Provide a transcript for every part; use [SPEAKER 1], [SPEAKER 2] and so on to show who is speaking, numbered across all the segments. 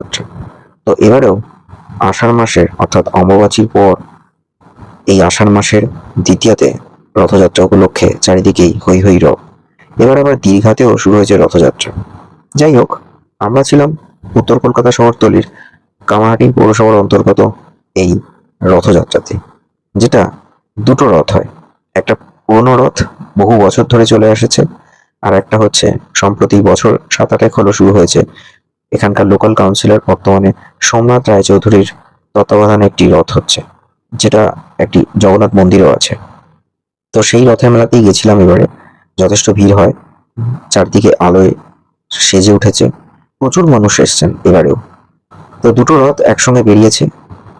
[SPEAKER 1] আচ্ছা, তো এবারেও আষাঢ় মাসের অর্থাৎ অমাবাস্যার পর এই আষাঢ় মাসের দ্বিতীয়াতে রথযাত্রা উপলক্ষে চারিদিকেই হৈ হৈ রব। এবার আবার দীঘাতেও শুরু হয়েছে রথযাত্রা। যাই হোক, আমরা ছিলাম উত্তর কলকাতা শহরতলির কামারহাটি পৌরসভার অন্তর্গত এই রথযাত্রাতে, যেটা দুটো রথ হয়। একটা পুরনো রথ, বহু বছর ধরে চলে এসেছে, আর একটা হচ্ছে সম্প্রতি বছর 7-8 হলো শুরু হয়েছে। এখানকার লোকাল কাউন্সিলর বর্তমানে সোমনাথ রায়চৌধুরীর তত্ত্বাবধানে একটি রথ হচ্ছে, যেটা একটি জগন্নাথ মন্দিরও আছে। তো সেই রথের মেলাতেই গেছিলাম এবারে। যথেষ্ট ভিড় হয়, চারদিকে আলোয় সেজে উঠেছে, প্রচুর মানুষ এসছেন এবারেও। তো দুটো রথ একসঙ্গে বেরিয়েছে।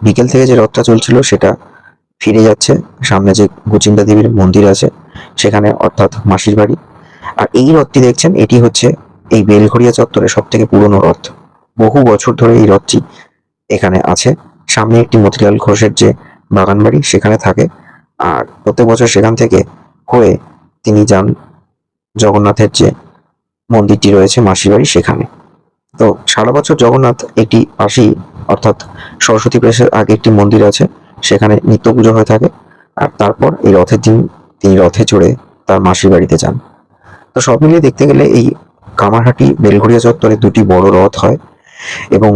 [SPEAKER 1] বিকেল থেকে যে রথটা চলছিল সেটা ফিরে যাচ্ছে সামনে যে গুচিন্দা দেবীর মন্দির আছে সেখানে, অর্থাৎ মাসির বাড়ি। আর এই রথটি দেখছেন, এটি হচ্ছে এই বেলঘড়িয়া চত্বরে সব থেকে পুরনো রথ। বহু বছর ধরে এই রথটি এখানে আছে। সামনে একটি মতিলাল ঘোষের যে বাগান বাড়ি সেখানে থাকে, আর প্রত্যেক বছর সেখান থেকে হয়ে তিনি যান জগন্নাথের যে মন্দিরটি রয়েছে মাসির বাড়ি সেখানে। তো সারা বছর জগন্নাথ একটি পাশেই, অর্থাৎ সরস্বতী প্রেসের আগে একটি মন্দির আছে, সেখানে নিত্য পুজো হয়ে থাকে। আর তারপর এই রথের দিন তিনি রথে চড়ে তার মাসির বাড়িতে যান। তো সব মিলিয়ে দেখতে গেলে এই কামারহাটি বেলঘড়িয়া চত্বরে দুটি বড় রথ হয়, এবং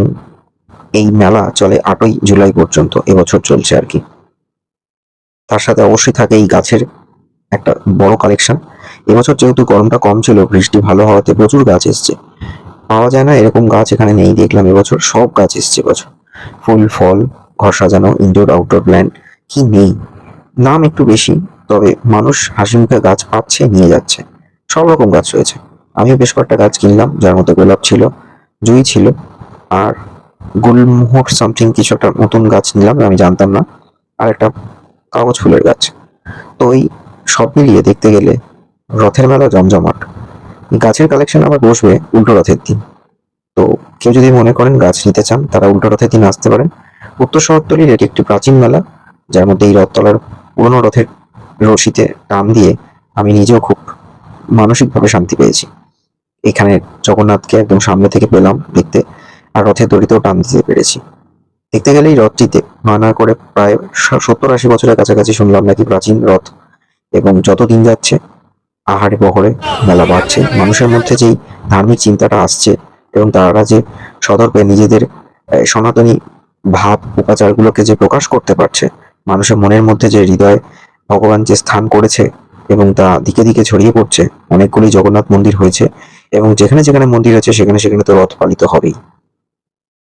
[SPEAKER 1] এই মেলা চলে 8ই জুলাই পর্যন্ত, এবছর চলছে আর কি। তার সাথে অবশ্যই থাকে এই গাছের একটা বড় কালেকশন। এবছর যেহেতু গরমটা কম ছিল, বৃষ্টি ভালো হওয়াতে প্রচুর গাছ এসছে। পাওয়া যায় না এরকম গাছ এখানে নেই, দেখলাম এবছর সব গাছ এসছে এবছর। ফুল ফল, ঘর সাজানো, ইনডোর আউটডোর প্ল্যান্ট, কি নেই। দাম একটু বেশি, তবে মানুষ হাসি মুখে গাছ পাচ্ছে, নিয়ে যাচ্ছে। সব রকম গাছ রয়েছে। আমিও বেশ কয়েকটা গাছ কিনলাম, যার মধ্যে গোলাপ ছিল, জুঁই ছিল, আর গুলমোহর সামথিং কিছু একটা নতুন গাছ নিলাম, আমি জানতাম না, আর একটা কাগজ ফুলের গাছ। তো এই সব মিলিয়ে দেখতে গেলে রথের মেলা জমজমাট। গাছের কালেকশন আবার বসবে উল্টো রথের দিন। তো কেউ যদি মনে করেন গাছ নিতে চান, তারা উল্টো রথের দিন আসতে পারেন। উত্তর শহরতলির এটি একটি প্রাচীন মেলা, যার মধ্যে এই রথতলার পুরনো রথের রশিতে টান দিয়ে আমি নিজেও খুব মানসিকভাবে শান্তি পেয়েছি। এখানে জগন্নাথকে একদম সামনে থেকে পেলাম দেখতে, আর রথের দড়িতেও টান দিতে পেরেছি। দেখতে গেলে এই রথটিতে নয় করে প্রায় 70-80 বছরের কাছাকাছি শুনলাম নাকি প্রাচীন রথ। এবং যত দিন যাচ্ছে আহারে বহরে মেলা বাড়ছে, মানুষের মধ্যে যেই ধার্মিক চিন্তাটা আসছে, এবং তারা যে সদর্পে নিজেদের সনাতনী ভাব উপাচারগুলোকে যে প্রকাশ করতে পারছে, মানুষের মনের মধ্যে যে হৃদয় ভগবান যে স্থান করেছে এবং তা দিকে দিকে ছড়িয়ে পড়ছে। অনেকগুলি জগন্নাথ মন্দির হয়েছে, এবং যেখানে যেখানে মন্দির আছে সেখানে সেখানে তো রথ পালিত হবেই।